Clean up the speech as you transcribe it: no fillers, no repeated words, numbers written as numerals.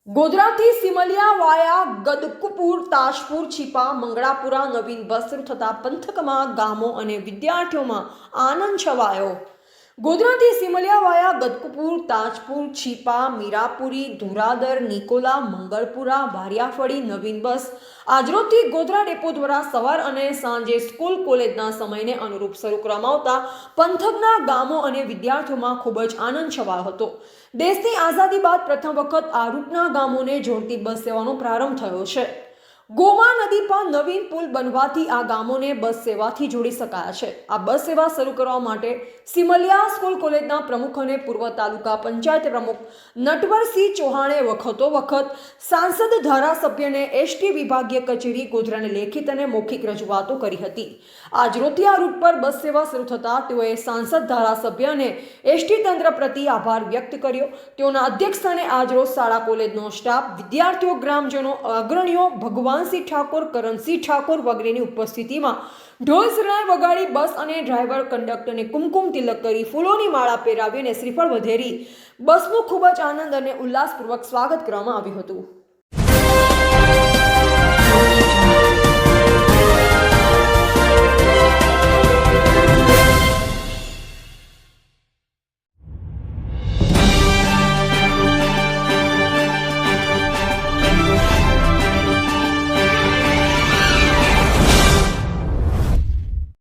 ગોધરાથી સિમલિયા વાયા ગદકપુર, તાજપુર, છીપા, મંગળાપુરા નવીન બસ શરૂ થતાં પંથકમાં ગામો અને વિદ્યાર્થીઓમાં આનંદ છવાયો. ગોધરાથી સિમલિયા વાયા ગદકપુર, તાજપુર, છીપા, મીરાપુરી, ધોરાદર, નિકોલા, મંગળપુરા, વારિયાફળી નવીન બસ આજરોજથી ગોધરા ડેપો દ્વારા સવાર અને સાંજે સ્કૂલ કોલેજના સમયને અનુરૂપ શરૂ કરવામાં આવતા પંથકના ગામો અને વિદ્યાર્થીઓમાં ખૂબ જ આનંદ છવાયો હતો. દેશની આઝાદી બાદ પ્રથમ વખત આ રૂટના ગામોને જોડતી બસ સેવાનો પ્રારંભ થયો છે. ગોમા નદી પર નવીન પુલ બનવાથી આ ગામોને બસ સેવાથી જોડી શકાયા છે. આ બસ સેવા શરૂ કરવા માટે સિમલિયા સ્કૂલ કોલેજના પ્રમુખ અને પૂર્વ તાલુકા પંચાયત પ્રમુખ નટવરસિંહ ચૌહાણે વખત સાંસદ ધારાસભ્યને એસટી વિભાગીય કચેરી ગોધરાને લેખિત અને મૌખિક રજૂઆતો કરી હતી. આજરોજથી આ રૂટ પર બસ સેવા શરૂ થતાં તેઓએ સાંસદ ધારાસભ્ય અને એસટી તંત્ર પ્રતિ આભાર વ્યક્ત કર્યો. તેઓના અધ્યક્ષસ્થાને આજરોજ શાળા કોલેજનો સ્ટાફ, વિદ્યાર્થીઓ, ગ્રામજનો, અગ્રણીઓ, ભગવાનસિંહ ઠાકોર, કરણસિંહ ઠાકોર વગેરેની ઉપસ્થિતિમાં ઢોલ શરણાઈ વગાડી બસ અને ડ્રાઈવર કંડક્ટરને કુમકુમ તિલક કરી, ફૂલોની માળા પહેરાવી અને શ્રીફળ વધેરી બસનું ખૂબ જ આનંદ અને ઉલ્લાસપૂર્વક સ્વાગત કરવામાં આવ્યું હતું.